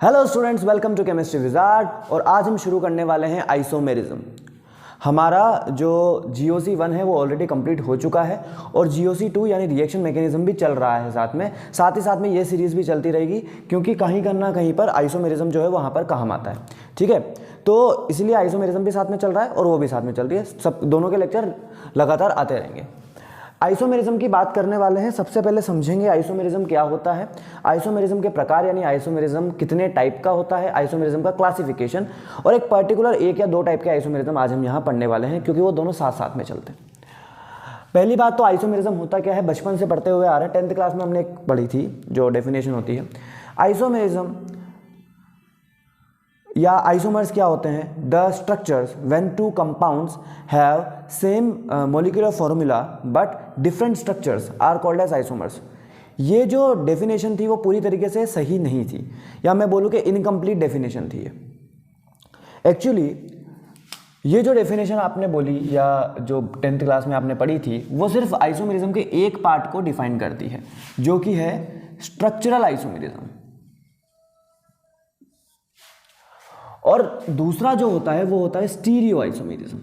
Hello students, welcome to chemistry wizard. और आज हम शुरू करने वाले हैं आइसोमेरिज्म। हमारा जो GOC1 है वो ऑलरेडी कंप्लीट हो चुका है और GOC2 यानी रिएक्शन मैकेनिज्म भी चल रहा है साथ ही साथ में ये सीरीज़ भी चलती रहेगी, क्योंकि कहीं ना कहीं पर आइसोमेरिज्म जो है वहाँ पर काम आता है। ठीक है, तो इसलिए आइसोमेरिज्म भी साथ में चल रहा है और वो भी साथ में चल रही है। सब दोनों के लेक्चर लगातार आते रहेंगे। आइसोमेरिज्म की बात करने वाले हैं। सबसे पहले समझेंगे आइसोमेरिज्म क्या होता है, आइसोमेरिज्म के प्रकार यानी आइसोमेरिज्म कितने टाइप का होता है, आइसोमेरिज्म का क्लासिफिकेशन, और एक पर्टिकुलर एक या दो टाइप के आइसोमेरिज्म आज हम यहाँ पढ़ने वाले हैं, क्योंकि वो दोनों साथ साथ में चलते हैं। पहली बात तो आइसोमेरिज्म होता क्या है, बचपन से पढ़ते हुए आ रहे हैं। 10th क्लास में हमने एक पढ़ी थी जो डेफिनेशन होती है। आइसोमेरिज्म या आइसोमर्स क्या होते हैं? The structures when two compounds have same molecular formula but different structures are called as isomers. ये जो डेफिनेशन थी वो पूरी तरीके से सही नहीं थी, या मैं बोलूँ कि इनकम्प्लीट डेफिनेशन थी। एक्चुअली ये जो डेफिनेशन आपने बोली या जो 10th क्लास में आपने पढ़ी थी वो सिर्फ आइसोमेरिज्म के एक पार्ट को डिफाइन करती है, जो कि है स्ट्रक्चरल आइसोमेरिज्म। और दूसरा जो होता है वो होता है स्टीरियो आइसोमेरिज्म।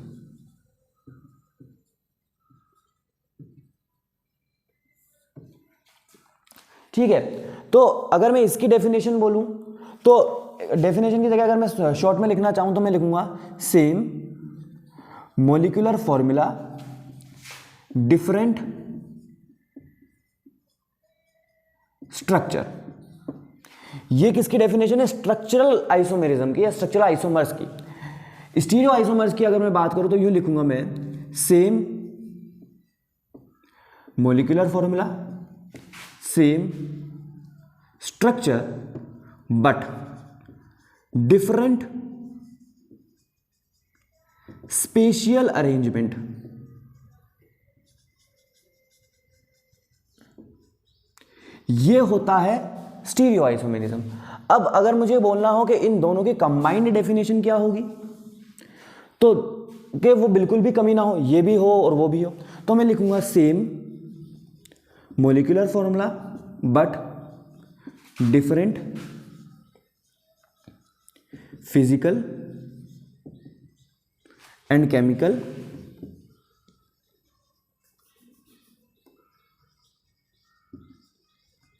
ठीक है, तो अगर मैं इसकी डेफिनेशन बोलूं तो डेफिनेशन की जगह अगर मैं शॉर्ट में लिखना चाहूं तो मैं लिखूंगा same molecular formula different structure. ये किसकी डेफिनेशन है? स्ट्रक्चरल आइसोमेरिज्म की या स्ट्रक्चरल आइसोमर्स की। स्टीरियो आइसोमर्स की अगर मैं बात करूं तो यूं लिखूंगा मैं same molecular formula same structure but different spatial arrangement. ये होता है स्टीरियो आइसोमेरिज्म। अब अगर मुझे बोलना हो कि इन दोनों की कंबाइंड डेफिनेशन क्या होगी, तो कि वो बिल्कुल भी कमी ना हो, ये भी हो और वो भी हो, तो मैं लिखूंगा same molecular formula but different physical and chemical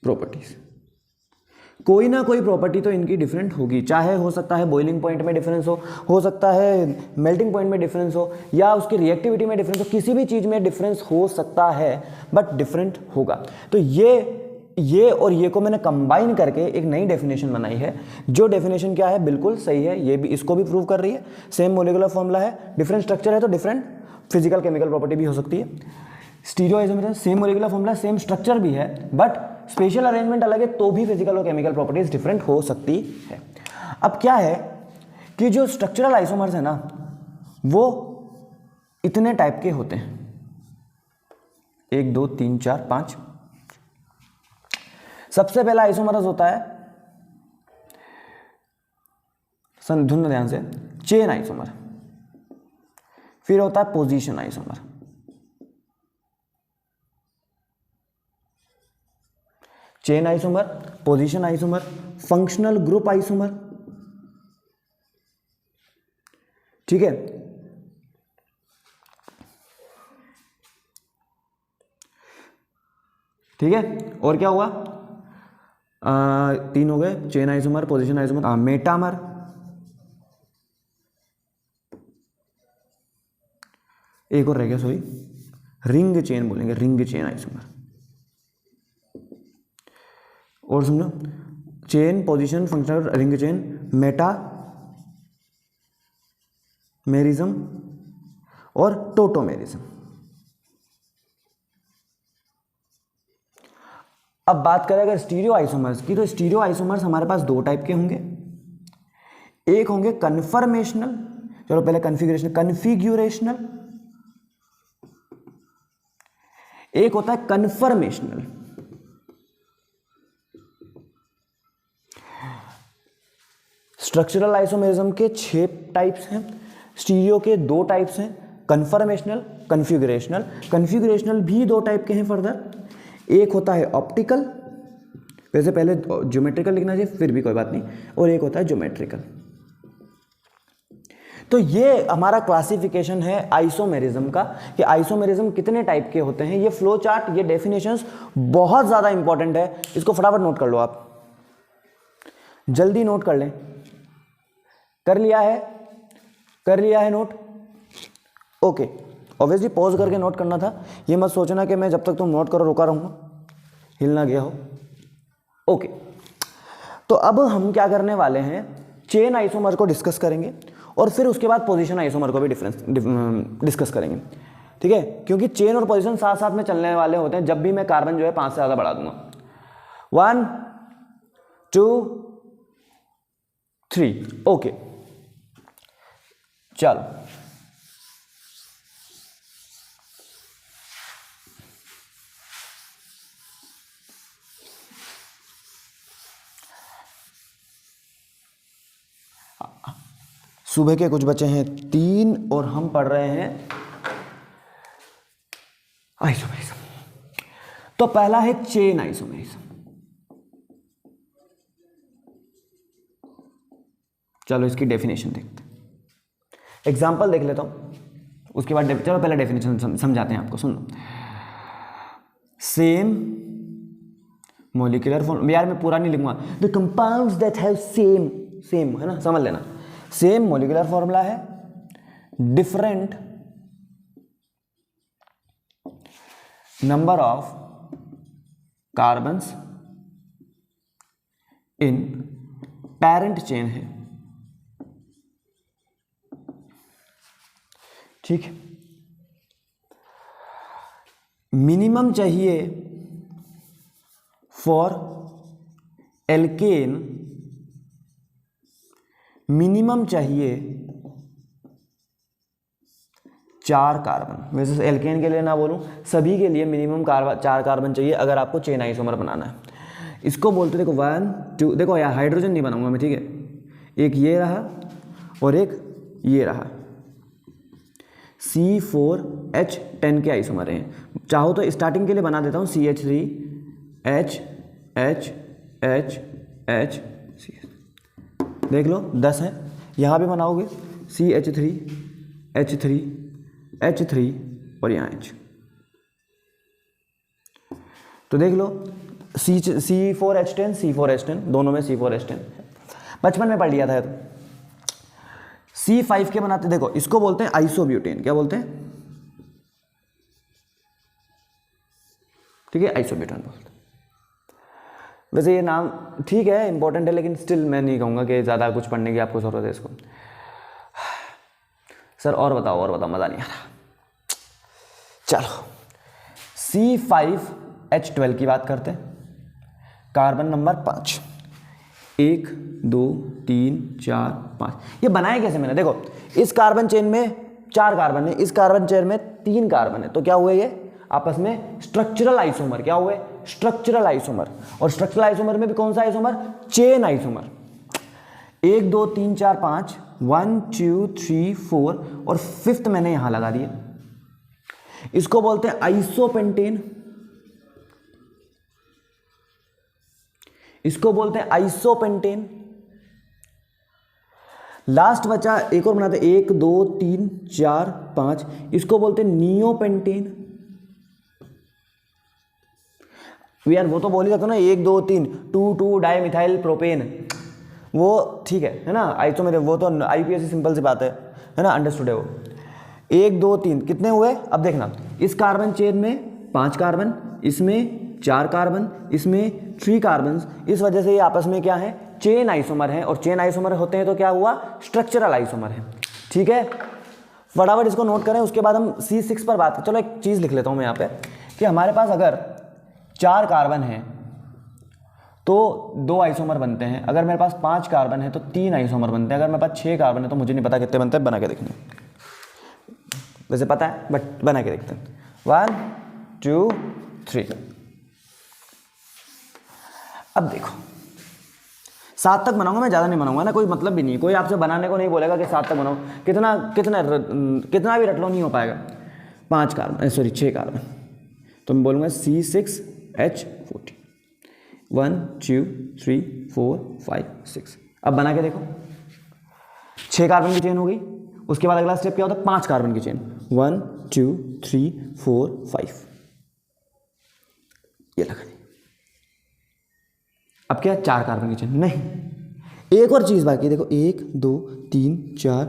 properties. कोई ना कोई प्रॉपर्टी तो इनकी डिफरेंट होगी, चाहे हो सकता है बॉइलिंग पॉइंट में डिफरेंस हो सकता है मेल्टिंग पॉइंट में डिफरेंस हो, या उसकी रिएक्टिविटी में डिफरेंस हो, किसी भी चीज़ में डिफरेंस हो सकता है, बट डिफरेंट होगा। तो ये और ये को मैंने कंबाइन करके एक नई डेफिनेशन बनाई है, जो डेफिनेशन क्या है बिल्कुल सही है, ये भी इसको भी प्रूव कर रही है। सेम मोलिकुलर फॉर्मूला है, डिफरेंट स्ट्रक्चर है, तो डिफरेंट फिजिकल केमिकल प्रॉपर्टी भी हो सकती है। Stereo isomerism same molecular formula same structure भी है, बट स्पेशल अरेंजमेंट अलग है, तो भी फिजिकल और केमिकल प्रॉपर्टीज डिफरेंट हो सकती है। अब क्या है कि जो स्ट्रक्चरल आइसोमर्स है ना, वो इतने टाइप के होते हैं, 1 2 3 4 5। सबसे पहला आइसोमर्स होता है, सुनना ध्यान से, चेन आइसोमर। फिर होता है position isomer, chain isomer, position isomer, functional group isomer. ठीक है, ठीक है, और क्या हुआ? 3 हो गए, chain isomer, position isomer, metamer, एक और रह गया, सॉरी, रिंग चेन बोलेंगे, रिंग चेन आइसोमर। और सुनो, chain, position, functional, ring chain, metamerism और टोटोमेरिज्म। अब बात करें अगर स्टीरियो आइसोमर्स की, तो स्टीरियो आइसोमर्स हमारे पास 2 टाइप के होंगे। एक होंगे कन्फर्मेशनल, चलो पहले कन्फिग्यूरेशनल, एक होता है कन्फर्मेशनल। स्ट्रक्चरल आइसोमेरिज्म के 6 टाइप्स हैं, स्टीरियो के 2 टाइप्स हैं, कन्फर्मेशनल, कन्फिगरेशनल। कन्फिगरेशनल भी 2 टाइप के हैं फर्दर, एक होता है ऑप्टिकल वैसे पहले ज्योमेट्रिकल लिखना चाहिए, फिर भी कोई बात नहीं, और एक होता है ज्योमेट्रिकल। तो ये हमारा क्लासिफिकेशन है आइसोमेरिज्म का, कि आइसोमेरिज्म कितने टाइप के होते हैं। ये फ्लो चार्ट, ये डेफिनेशंस बहुत ज़्यादा इंपॉर्टेंट है, इसको फटाफट नोट कर लो, आप जल्दी नोट कर लें। कर लिया है नोट? ओके, ऑब्वियसली पॉज करके नोट करना था, ये मत सोचना कि मैं जब तक तुम नोट करो रुका रहूँगा, हिल ना गया हो। ओके, तो अब हम क्या करने वाले हैं, चेन आइसोमर को डिस्कस करेंगे और फिर उसके बाद पोजीशन आइसोमर को भी डिस्कस करेंगे, ठीक है, क्योंकि चेन और पोजीशन साथ साथ में चलने वाले होते हैं जब भी मैं कार्बन जो है 5 से ज़्यादा बढ़ा दूंगा। 1 2 3, ओके चलो। सुबह के कुछ बचे हैं 3 और हम पढ़ रहे हैं आइसोमेरिज्म। तो पहला है चेन आइसोमेरिज्म। चलो इसकी डेफिनेशन देखते हैं, एग्जांपल देख लेता हूं, उसके बाद चलो पहले डेफिनेशन समझाते हैं आपको। सुनो, सेम मोलिकुलर फॉर्म, यार मैं पूरा नहीं लिखूंगा, the compounds that have same है ना, समझ लेना, सेम मोलिकुलर फॉर्मूला है, different number of carbons in parent chain है, ठीक है। मिनिमम चाहिए फॉर एल्केन, मिनिमम चाहिए 4 कार्बन। वैसे एल्केन के लिए ना बोलूं, सभी के लिए मिनिमम 4 कार्बन चाहिए अगर आपको चेन आइसोमर बनाना है। इसको बोलते देखो 1 2, देखो यार हाइड्रोजन नहीं बनाऊंगा मैं, ठीक है, एक ये रहा और एक ये रहा, C4H10 के आइसोमर हैं। चाहो तो स्टार्टिंग के लिए बना देता हूँ CH3 H H H H, देख लो 10 है। यहाँ भी बनाओगे CH3 H3 H3 और यहाँ H, तो देख लो C4H10 C4H10, दोनों में C4H10, बचपन में पढ़ लिया था। तो C5 के बनाते, देखो इसको बोलते हैं आइसोब्यूटेन, क्या बोलते हैं, ठीक है, आइसोब्यूटेन बोलते हैं। वैसे ये नाम ठीक है, इंपॉर्टेंट है, लेकिन स्टिल मैं नहीं कहूँगा कि ज़्यादा कुछ पढ़ने की आपको ज़रूरत है इसको। सर और बताओ, मज़ा नहीं आ रहा। चलो C5H12 की बात करते हैं, कार्बन नंबर 5, 1 2 3 4 5। ये बनाए कैसे मैंने, देखो इस कार्बन चेन में 4 कार्बन है, इस कार्बन चेन में 3 कार्बन है, तो क्या हुए ये आपस में स्ट्रक्चरल आइसोमर, क्या हुए स्ट्रक्चरल आइसोमर। और स्ट्रक्चरल आइसोमर में भी कौन सा आइसोमर, चेन आइसोमर। 1 2 3 4 5, 1 2 3 4 और 5th मैंने यहां लगा दिया, इसको बोलते हैं आइसोपेंटेन, इसको बोलते हैं आइसोपेंटेन। लास्ट बचा एक और बनाते, 1 2 3 4 5, इसको बोलते हैं नियोपेंटेन। यार वो तो बोल ही सकते हो ना, 1 2 3 2 डाइमिथाइल प्रोपेन, वो ठीक है ना, आइसोमेर, वो तो IPSC सिंपल सी बात है ना, अंडरस्टूड है वो। 1 2 3 कितने हुए, अब देखना, इस कार्बन चेन में 5 कार्बन, इसमें 4 कार्बन, इसमें 3 कार्बन, इस वजह से ये आपस में क्या है, चेन आइसोमर है। और चेन आइसोमर होते हैं तो क्या हुआ, स्ट्रक्चरल आइसोमर है, ठीक है। फटाफट इसको नोट करें, उसके बाद हम C6 पर बात करें। चलो एक चीज़ लिख लेता हूँ मैं यहाँ पे, कि हमारे पास अगर 4 कार्बन है तो 2 आइसोमर बनते हैं, अगर मेरे पास 5 कार्बन है तो 3 आइसोमर बनते हैं, अगर मेरे पास 6 कार्बन है तो मुझे नहीं पता कितने बनते हैं, बना के देखने, वैसे पता है बट बना के देखते हैं। 1 2 3, अब देखो 7 तक बनाऊंगा मैं, ज़्यादा नहीं बनाऊंगा ना, कोई मतलब भी नहीं, कोई आपसे बनाने को नहीं बोलेगा कि 7 तक बनाओ, कितना भी रट लो नहीं हो पाएगा। 5 कार्बन, सॉरी 6 कार्बन, तो मैं बोलूँगा C6H14, 1 2 3 4 5 6। अब बना के देखो, 6 कार्बन की चेन हो गई। उसके बाद अगला स्टेप क्या होता है, 5 कार्बन की चेन, 1 2 3 4 5, ये लगा दी। अब क्या, 4 कार्बन की चेन, नहीं एक और चीज बाकी, देखो 1 2 3 4,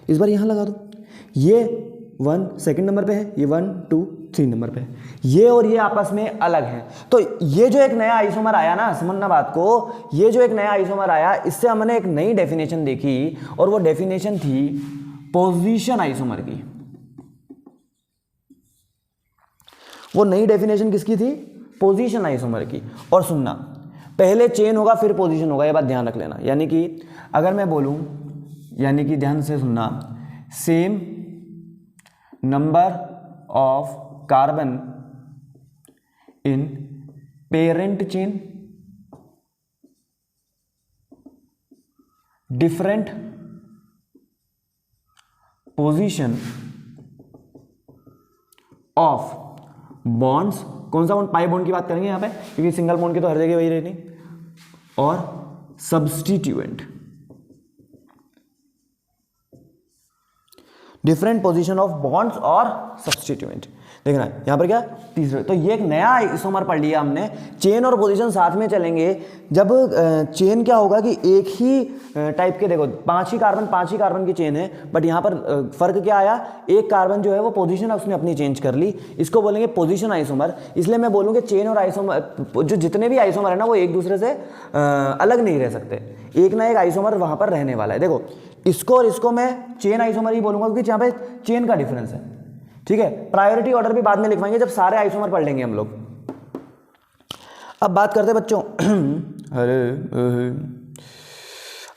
इस बार यहां लगा दो। ये 1 सेकंड नंबर पे है, ये 1 2 3 नंबर पे है, ये और ये आपस में अलग है। तो ये जो एक नया आइसोमर आया ना, समझना बात को, ये जो एक नया आइसोमर आया, इससे हमने एक नई डेफिनेशन देखी, और वो डेफिनेशन थी पोजीशन आइसोमर की। वो नई डेफिनेशन किसकी थी, पोजीशन आइसोमर की। और सुनना, पहले चेन होगा फिर पोजीशन होगा, ये बात ध्यान रख लेना। यानी कि अगर मैं बोलूं, यानी कि ध्यान से सुनना, same number of carbon in parent chain, different position of bonds, कौन सा बॉन्ड, पाई बॉन्ड की बात करेंगे यहां पे, क्योंकि सिंगल बॉन्ड की तो हर जगह वही रहनी, और substituent, different position of bonds और सब्स्टिट्यूएंट। देखना यहां पर क्या, तीसरे, तो ये एक नया आइसोमर पढ़ लिया हमने। चेन और पोजीशन साथ में चलेंगे। जब चेन क्या होगा कि एक ही टाइप के, देखो 5 ही कार्बन की चेन है, बट यहाँ पर फर्क क्या आया, एक कार्बन जो है वो पोजीशन उसने अपनी चेंज कर ली, इसको बोलेंगे पोजीशन आइसोमर। इसलिए मैं बोलूँगी चेन और आइसोमर, जो जितने भी आइसोमर है ना, वो एक दूसरे से अलग नहीं रह सकते, एक ना एक आइसोमर वहाँ पर रहने वाला है। देखो इसको और इसको मैं चेन आइसोमर ही बोलूँगा, क्योंकि यहाँ पे चेन का डिफरेंस है, ठीक है। प्रायोरिटी ऑर्डर भी बाद में लिखवाएंगे जब सारे आइसोमर पढ़ लेंगे हम लोग। अब बात करते हैं बच्चों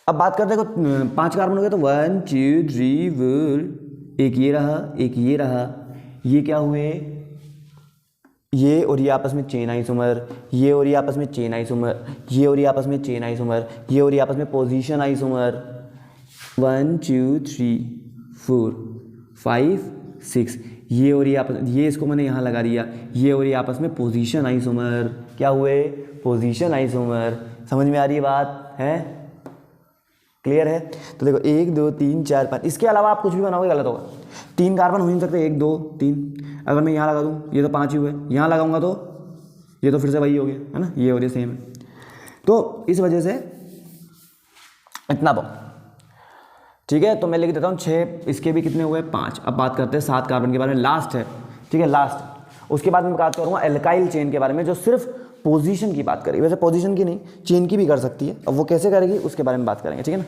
अब बात करते हैं, 5 कार्बन हो गए, तो 1 2 3 4, एक ये रहा, एक ये रहा, ये क्या हुए, ये और ये आपस में चेन आइसोमर, ये और ये आपस में चेन आइसोमर, ये और ये आपस में चेन आइसोमर, ये और ये आपस में पोजीशन आइसोमर। 1 2 3 4 5 6, ये और ये आपस, ये इसको मैंने यहाँ लगा दिया, ये और ये आपस में पोजीशन आइसोमर, क्या हुए, पोजीशन आइसोमर। समझ में आ रही है बात है, क्लियर है। तो देखो 1 2 3 4 5, इसके अलावा आप कुछ भी बनाओगे गलत होगा। 3 कार्बन हो नहीं सकते, 1 2 3, अगर मैं यहाँ लगा दूँ ये तो 5 ही हुए, यहाँ लगाऊंगा तो ये तो फिर से वही हो गया, है ना, ये और ये सेम है। तो इस वजह से इतना बहुत, ठीक है। तो मैं लिख देता हूँ 6, इसके भी कितने हुए, 5। अब बात करते हैं 7 कार्बन के बारे में, लास्ट है, ठीक है, लास्ट। उसके बाद मैं बात करूँगा एल्काइल चेन के बारे में, जो सिर्फ पोजीशन की बात करेगी, वैसे पोजीशन की नहीं, चेन की भी कर सकती है। अब वो कैसे करेगी उसके बारे में बात करेंगे, ठीक है ना।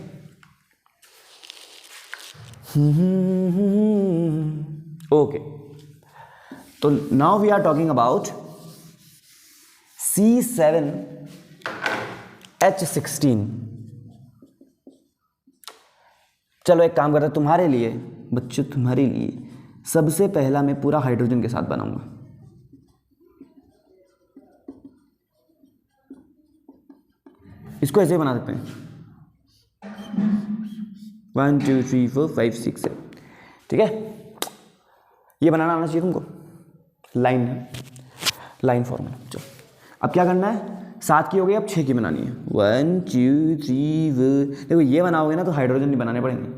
ओके, तो now we are talking about C7H16। चलो एक काम करते हैं, तुम्हारे लिए बच्चों, तुम्हारे लिए सबसे पहला मैं पूरा हाइड्रोजन के साथ बनाऊंगा। इसको ऐसे बना देते हैं, 1 2 3 4 5 6 7, ठीक है। ये बनाना आना चाहिए तुमको, लाइन है, लाइन फॉर्मूला। चलो अब क्या करना है, 7 की हो गई, अब 6 की बनानी है। 1 2 3 4, देखो ये बनाओगे ना तो हाइड्रोजन नहीं बनाने पड़ेंगे,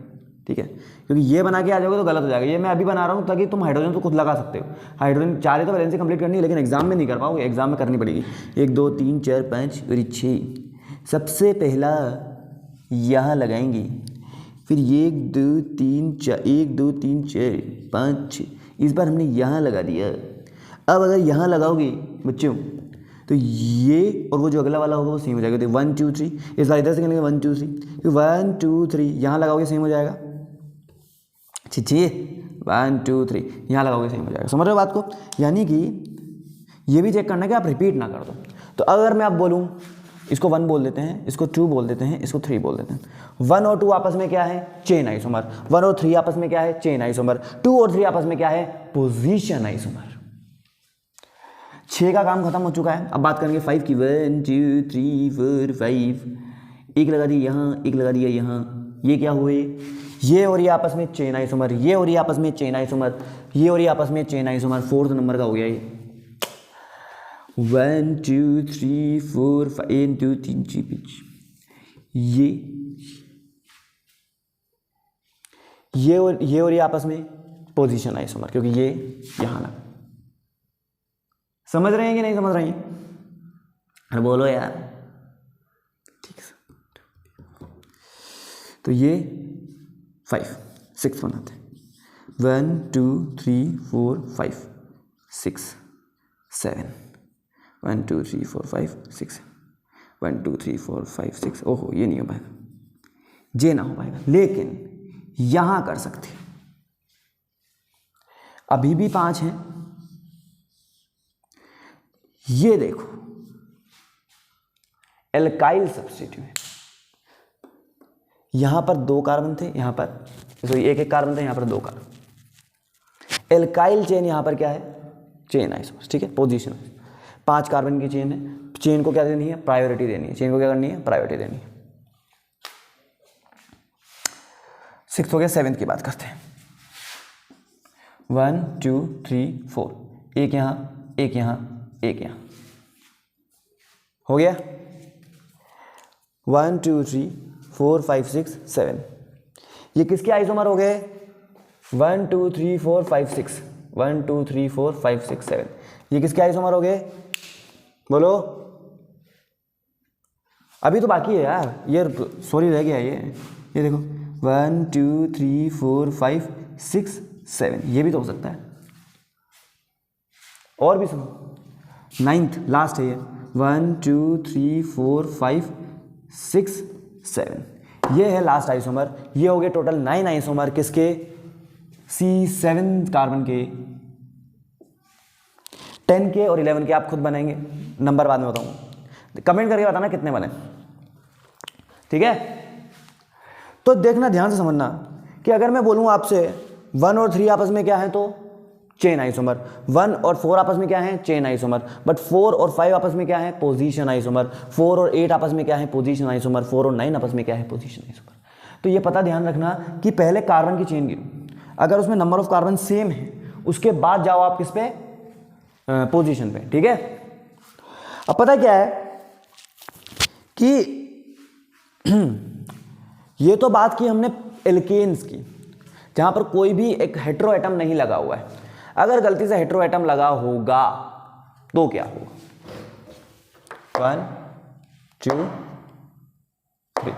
ठीक है, क्योंकि ये बना के आ जाओगे तो गलत हो जाएगा। ये मैं अभी बना रहा हूँ ताकि तुम हाइड्रोजन तो खुद लगा सकते हो। हाइड्रोजन चाह रहे तो वैलेंसी कंप्लीट करनी है, लेकिन एग्जाम में नहीं कर पाओगे, एग्जाम में करनी पड़ेगी। 1 2 3 4 5 और 6, सबसे पहला यहाँ लगाएंगे, फिर 1 2 3 4, 1 2 3 4 5 6, इस बार हमने यहाँ लगा दिया। अब अगर यहाँ लगाओगे बच्चों तो ये और वो जो अगला वाला होगा वो सेम हो जाएगा। तो 1 2 3, इस बार इधर से करेंगे 1 2 3, 1 2 3 यहाँ लगाओगे सेम हो जाएगा। छी 1 2 3 यहाँ लगाओगे सेम हो जाएगा। समझ रहे हो बात को, यानी कि ये भी चेक करना है कि आप रिपीट ना कर दो। तो अगर मैं आप बोलूँ, इसको 1 बोल देते हैं, इसको 2 बोल देते हैं, इसको 3 बोल देते हैं। 1 और 2 आपस में क्या है, चेन आइसोमर। 1 और 3 आपस में क्या है, चेन आइसोमर। 2 और 3 आपस में क्या है, पोजीशन आइसोमर। 6 का काम खत्म हो चुका है। अब बात करेंगे 5 की। 1 2 3 4 5, एक लगा दी यहाँ, एक लगा दिया यहाँ, ये क्या हुए, ये और ये आपस में चेन आइसोमर, ये और ये आपस में चेन आइसोमर, ये और ये आपस में चेन आइसोमर। 4th नंबर का हो गया ये। 1 2 3 4 5 1 2 3 4 5 ये और ये आपस में पोजीशन आइसोमर, क्योंकि ये यहां लगा। समझ रहे हैं कि नहीं समझ रहे हैं? अरे बोलो यार। ठीक है, तो ये 5 6 बनाते हैं। 1 2 3 4 5 6 7 1 2 3 4 5 6 1 2 3 4 5 6। ओहो, ये नहीं हो पाएगा, जे ना हो पाएगा, लेकिन यहां कर सकते। अभी भी 5 हैं। ये देखो, एल्काइल सब्स्टिट्यूएंट, यहां पर 2 कार्बन थे, यहां पर सॉरी एक कार्बन था, यहां पर 2 कार्बन। एल्काइल चेन यहां पर क्या है? Chain isomers. ठीक है, पोजीशन 5 कार्बन की चेन है। चेन को क्या देनी है? प्रायोरिटी देनी है। चेन को क्या करनी है? प्रायोरिटी देनी है। 6 हो गया। 7 की बात करते हैं। 1 2 3 4, एक यहां, एक यहां, एक यहां, हो गया। 1 2 3 4 5 6 7। ये किसके आइसोमर हो गए? 1 2 3 4 5 6 1 2 3 4 5 6 7। ये किसके आइसोमर हो गए? बोलो। अभी तो बाकी है यार, ये सॉरी रह गया ये देखो 1 2 3 4 5 6 7। ये भी तो हो सकता है। और भी सुनो, 9th लास्ट है ये 1 2 3 4 5 6 7। ये है लास्ट आइसोमर। ये हो गए टोटल 9 आइसोमर किसके? C7 कार्बन के। 10 के और 11 के आप खुद बनाएंगे, नंबर बाद में बताऊंगा। कमेंट करके बताना कितने बने, ठीक है? तो देखना, ध्यान से समझना कि अगर मैं बोलूं आपसे 1 और 3 आपस में क्या है तो चेन आइसोमर, 1 और 4 आपस में क्या है? Chain isomer. बट 4 और 5 आपस में क्या है? Position isomer. 4 और 8 आपस में क्या है? Position isomer. 4 और 9 आपस में क्या है? Position isomer. तो ये पता ध्यान रखना कि पहले कार्बन की चेन गिनो, अगर उसमें नंबर ऑफ कार्बन सेम है उसके बाद जाओ आप किस पे? पोजीशन पे, ठीक है? अब पता क्या है कि ये तो बात की हमने एल्केन्स की, जहां पर कोई भी एक हेटेरो एटम नहीं लगा हुआ है। अगर गलती से हेटेरो एटम लगा होगा तो क्या होगा? 1 2 3।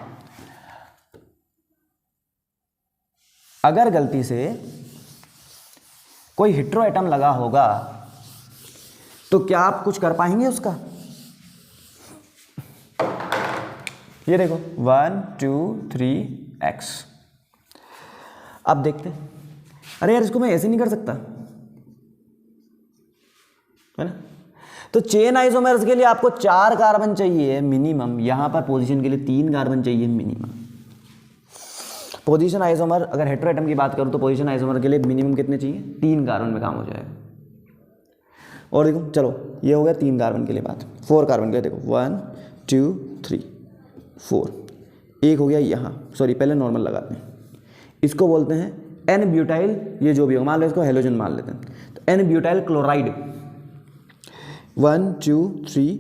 अगर गलती से कोई हेटेरो एटम लगा होगा तो क्या आप कुछ कर पाएंगे उसका? ये देखो 1 2 3 x। अब देखते हैं। अरे यार, इसको मैं ऐसे नहीं कर सकता, है ना? तो चेन आइसोमर्स के लिए आपको 4 कार्बन चाहिए मिनिमम। यहां पर पोजीशन के लिए 3 कार्बन चाहिए मिनिमम। पोजीशन आइसोमर, अगर हेटेरो एटम की बात करूं तो पोजीशन आइसोमर के लिए मिनिमम कितने चाहिए? 3 कार्बन में काम हो जाएगा। और देखो, चलो ये हो गया 3 कार्बन के लिए बात। 4 कार्बन के लिए देखो 1 2 3 4। एक हो गया यहाँ, सॉरी पहले नॉर्मल लगाते हैं। इसको बोलते हैं एन ब्यूटाइल, ये जो भी हो, मान लो इसको हेलोजन मान लेते हैं। तो एन ब्यूटाइल क्लोराइड। 1 2 3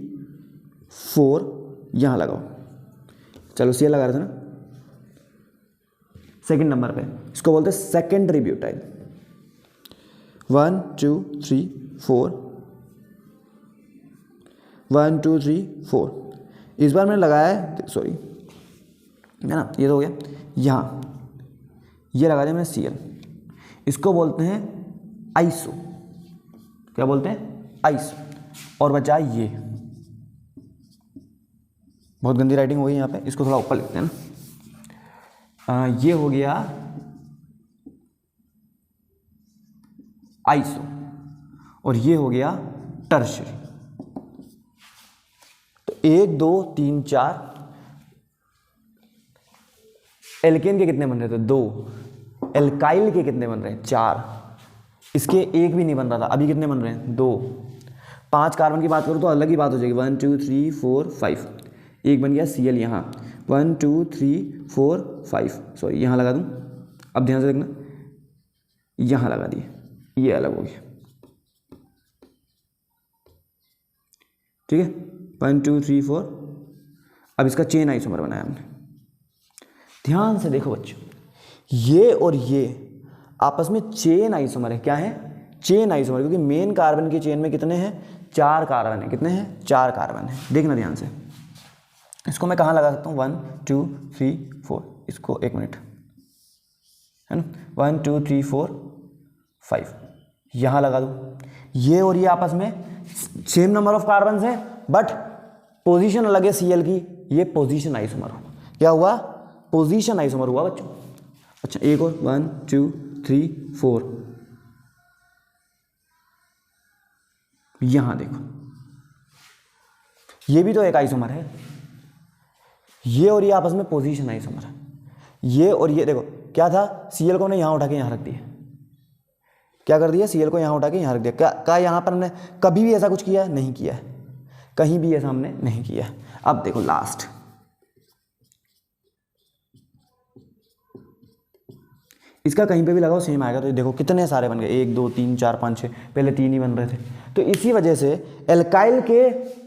4 यहाँ लगाओ। चलो सी लगा रहे थे ना सेकंड नंबर पे, इसको बोलते हैं सेकेंडरी ब्यूटाइल। 1 2 3 4 1 2 3 4। इस बार मैंने लगाया है, सॉरी है ना, ये तो हो गया। यहाँ ये लगा दिया मैंने Cl। इसको बोलते हैं आइसो। क्या बोलते हैं? आइसो। और बचा ये, बहुत गंदी राइटिंग हो गई यहाँ पे, इसको थोड़ा ऊपर लिखते हैं ना। ये हो गया आइसो और ये हो गया टर्शरी। तो 1 2 3 4। एल्केन के कितने बन रहे थे? 2। एल्काइल के कितने बन रहे हैं? 4। इसके एक भी नहीं बन रहा था, अभी कितने बन रहे हैं? 2। 5 कार्बन की बात करूं तो अलग ही बात हो जाएगी। 1 2 3 4 5। एक बन गया Cl यहाँ। 1 2 3 4 5, सॉरी यहाँ लगा दूं। अब ध्यान से देखना, यहाँ लगा दिए, ये अलग हो गया। ठीक है, 1 2 3 4। अब इसका चेन आइसोमर बनाया हमने। ध्यान से देखो बच्चों, ये और ये आपस में चेन आइसोमर है। क्या है? चेन आइसोमर, क्योंकि मेन कार्बन की चेन में कितने हैं? 4 कार्बन है। कितने हैं? 4 कार्बन है। देखना ध्यान से, इसको मैं कहाँ लगा सकता हूँ? 1 2 3 4। इसको 1 मिनट, है ना, 1 2 3 4 5 यहाँ लगा दो। ये और ये आपस में सेम नंबर ऑफ कार्बन है, बट पोजीशन अलग है Cl की। ये पोजीशन आइसोमर हुआ। क्या हुआ? पोजीशन आइसोमर हुआ बच्चों। अच्छा, एक और 1 2 3 4। यहां देखो, ये भी तो एक आइसोमर है। ये और ये आपस में पोजीशन आइसोमर है। ये और ये देखो, क्या था? Cl को हमने यहां उठा के यहां रख दिया। क्या कर दिया? Cl को यहां उठा के यहां रख दिया। क्या यहां पर हमने कभी भी ऐसा कुछ किया है? नहीं किया है। कहीं भी ऐसा हमने नहीं किया है। अब देखो लास्ट, इसका कहीं पे भी लगाओ सेम आएगा। तो देखो कितने सारे बन गए, 1 2 3 4 5 6। पहले 3 ही बन रहे थे। तो इसी वजह से एल्काइल के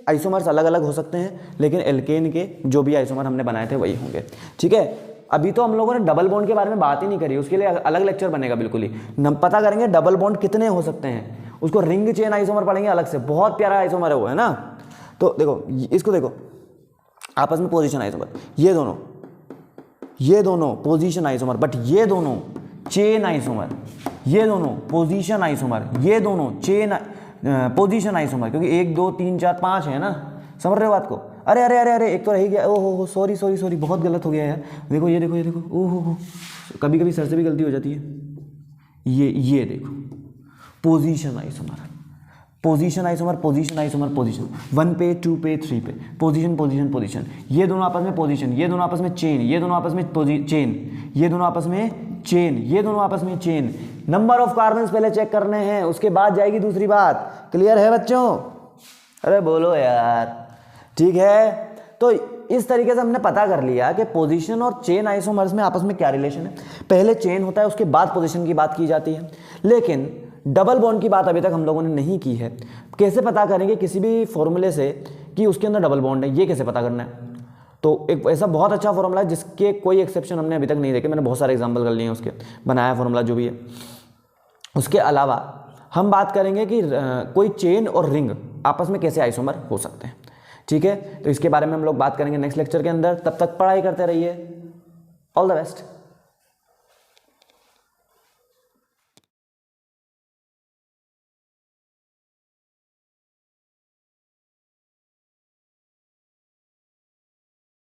आइसोमर्स अलग अलग हो सकते हैं, लेकिन एल्केन के जो भी आइसोमर हमने बनाए थे वही होंगे। ठीक है, अभी तो हम लोगों ने डबल बॉन्ड के बारे में बात ही नहीं करी, उसके लिए अलग लेक्चर बनेगा बिल्कुल ही। पता करेंगे डबल बॉन्ड कितने हो सकते हैं, उसको रिंग चेन आइसोमर पढ़ेंगे अलग से। बहुत प्यारा आइसोमर है वो, है ना। तो देखो इसको देखो, आपस में पोजीशन आइसोमर, ये दोनों पोजीशन आइसोमर, बट ये दोनों चेन आइसोमर। ये दोनों पोजीशन आइसोमर, ये दोनों चेन पोजीशन आइसोमर, क्योंकि 1 2 3 4 5 है ना। समझ रहे हो बात को? अरे अरे अरे अरे, एक तो रह ही गया। ओहो, सॉरी सॉरी सॉरी, बहुत गलत हो गया यार। देखो ये देखो, ये देखो, ओहो, कभी कभी सर से भी गलती हो जाती है। ये देखो, position isomer, position isomer, position isomer, position 1 पे 2 पे 3 पे, पोजीशन पोजीशन पोजीशन। ये दोनों आपस में पोजीशन, ये दोनों आपस में चेन, ये दोनों आपस में चेन, ये दोनों आपस में चेन, ये दोनों आपस में चेन। नंबर ऑफ कार्बन्स पहले चेक करने हैं, उसके बाद जाएगी दूसरी बात। क्लियर है बच्चों? अरे बोलो यार। ठीक है, तो इस तरीके से हमने पता कर लिया कि पोजीशन और चेन आइसोमर्स में आपस में क्या रिलेशन है। पहले चेन होता है, उसके बाद पोजीशन की बात की जाती है। लेकिन डबल बॉन्ड की बात अभी तक हम लोगों ने नहीं की है। कैसे पता करेंगे किसी भी फॉर्मूले से कि उसके अंदर डबल बॉन्ड है? ये कैसे पता करना है? तो एक ऐसा बहुत अच्छा फॉर्मूला है जिसके कोई एक्सेप्शन हमने अभी तक नहीं देखे। मैंने बहुत सारे एग्जाम्पल कर लिए हैं उसके, बनाया फॉर्मूला जो भी है। उसके अलावा हम बात करेंगे कि कोई चेन और रिंग आपस में कैसे आइसोमर हो सकते हैं। ठीक है, तो इसके बारे में हम लोग बात करेंगे नेक्स्ट लेक्चर के अंदर। तब तक पढ़ाई करते रहिए। All the best.